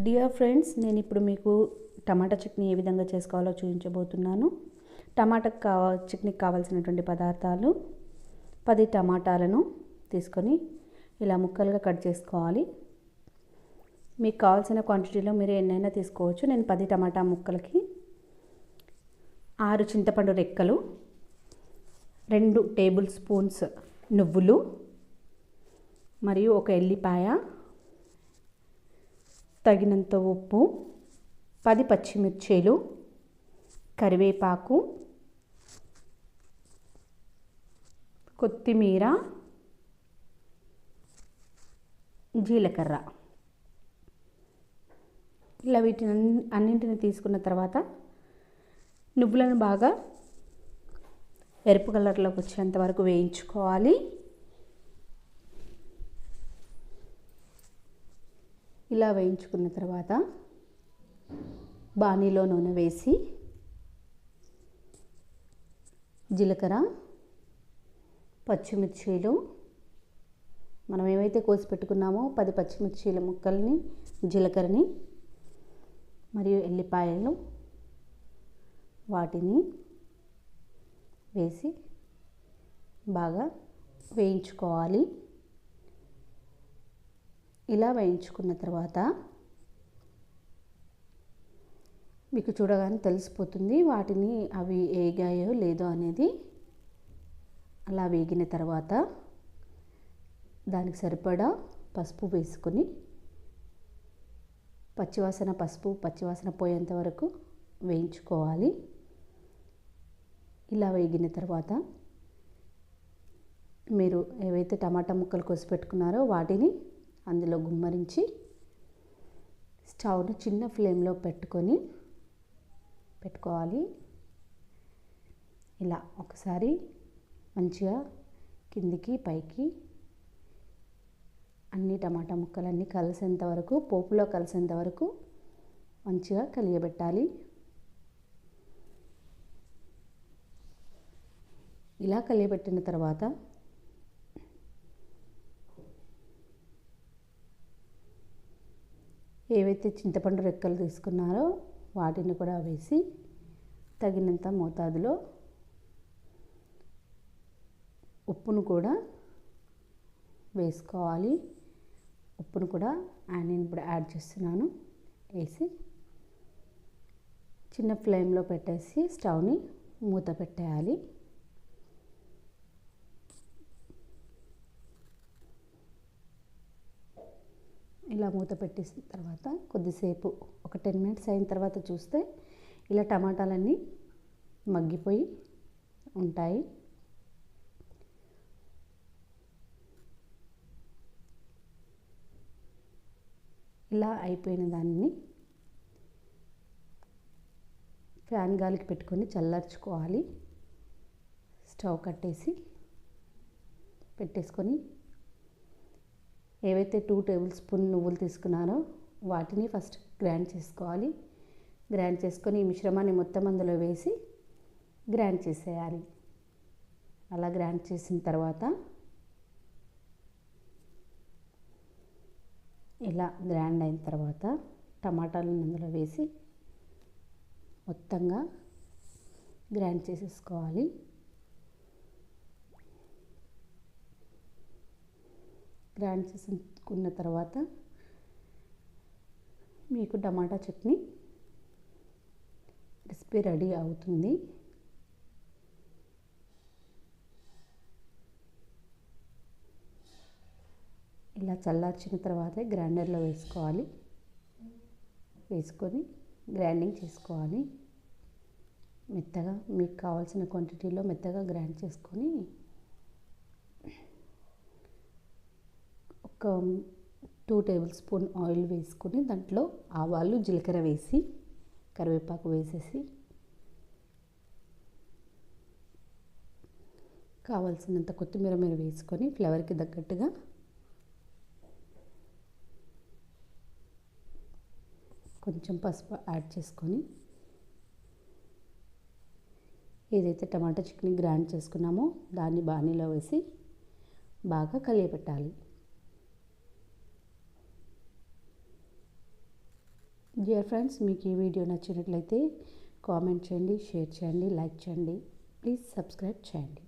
Dear friends, నేను ఇప్పుడు మీకు టమాటా చట్నీ ఏ విధంగా చేసుకోవాలో చూపించబోతున్నాను. చట్నీకి కావాల్సినటువంటి పదార్థాలు: 10 టమాటాలను తీసుకొని ఇలా ముక్కలుగా కట్ చేసుకోవాలి. మీకు కావాల్సిన క్వాంటిటీలో మీరు ఎన్నైనా తీసుకోవచ్చు. నేను 10 టమాటా ముక్కలకి 6 చింతపండు రెక్కలు, 2 టేబుల్ స్పూన్స్ నువ్వులు మరియు 1 ఎల్లిపాయ, తగినంత ఉప్పు, 10 పచ్చిమిర్చీలు, కరివేపాకు, కొత్తిమీర, జీలకర్ర. ఇలా వీటిని అన్నింటిని తీసుకున్న తర్వాత నువ్వులను బాగా ఎరుపు కలర్లోకి వచ్చేంత వరకు వేయించుకోవాలి. ఇలా వేయించుకున్న తర్వాత బాణీలో నూనె వేసి జీలకర్ర, పచ్చిమిర్చీలు, మనం ఏవైతే కోసి పెట్టుకున్నామో 10 పచ్చిమిర్చీల ముక్కల్ని, జీలకర్రని మరియు ఎల్లిపాయలు వాటిని వేసి బాగా వేయించుకోవాలి. ఇలా వేయించుకున్న తర్వాత మీకు చూడగానే తెలిసిపోతుంది వాటిని అవి వేగాయో లేదో అనేది. అలా వేగిన తర్వాత దానికి సరిపడా పసుపు వేసుకొని పచ్చివాసన పోయేంత వరకు వేయించుకోవాలి. ఇలా వేగిన తర్వాత మీరు ఏవైతే టమాటా ముక్కలు కోసి పెట్టుకున్నారో వాటిని అందులో గుమ్మరించి స్టవ్ను చిన్న ఫ్లేమ్లో పెట్టుకోవాలి. ఇలా ఒకసారి మంచిగా కిందికి పైకి అన్ని టమాటా ముక్కలన్నీ కలిసేంత వరకు, పోపులో కలిసేంత వరకు మంచిగా కలియబెట్టాలి. ఇలా కలియబెట్టిన తర్వాత ఏవైతే చింతపండు రెక్కలు తీసుకున్నారో వాటిని కూడా వేసి తగినంత మోతాదులో ఉప్పును కూడా వేసుకోవాలి. ఉప్పును కూడా నేను ఇప్పుడు యాడ్ చేస్తున్నాను. వేసి చిన్న ఫ్లేమ్లో పెట్టేసి స్టవ్ని మూత పెట్టేయాలి. ఇలా మూత పెట్టేసిన తర్వాత కొద్దిసేపు ఒక 10 మినిట్స్ అయిన తర్వాత చూస్తే ఇలా టమాటాలన్నీ మగ్గిపోయి ఉంటాయి. ఇలా అయిపోయిన దాన్ని ఫ్యాన్ గాలికి పెట్టుకొని చల్లార్చుకోవాలి. స్టవ్ పెట్టేసుకొని ఏవైతే 2 టేబుల్ స్పూన్ నువ్వులు తీసుకున్నారో వాటిని ఫస్ట్ గ్రైండ్ చేసుకోవాలి. గ్రైండ్ చేసుకొని ఈ మిశ్రమాన్ని మొత్తం అందులో వేసి గ్రైండ్ చేసేయాలి. అలా గ్రైండ్ చేసిన తర్వాత ఇలా గ్రైండ్ అయిన తర్వాత టమాటాలను అందులో వేసి మొత్తంగా గ్రైండ్ చేసేసుకోవాలి. గ్రైండ్ చేసుకున్న తర్వాత మీకు టమాటా చట్నీ రెసిపీ రెడీ అవుతుంది. ఇలా చల్లార్చిన తర్వాత గ్రైండర్లో వేసుకొని గ్రైండింగ్ చేసుకోవాలి. మెత్తగా మీకు కావాల్సిన క్వాంటిటీలో మెత్తగా గ్రైండ్ చేసుకొని ఒక 2 టేబుల్ స్పూన్ ఆయిల్ వేసుకొని దాంట్లో ఆవాలు, జీలకర్ర వేసి కరివేపాకు వేసేసి కావాల్సినంత కొత్తిమీర మీరు వేసుకొని ఫ్లేవర్కి తగ్గట్టుగా కొంచెం పసుపు యాడ్ చేసుకొని ఏదైతే టమాటా చట్నీ గ్రైండ్ చేసుకున్నామో దాన్ని బాణీలో వేసి బాగా కలియబెట్టాలి. డియర్ ఫ్రెండ్స్, మీకు ఈ వీడియో నచ్చినట్లయితే కామెంట్ చేయండి, షేర్ చేయండి, లైక్ చేయండి, ప్లీజ్ సబ్స్క్రైబ్ చేయండి.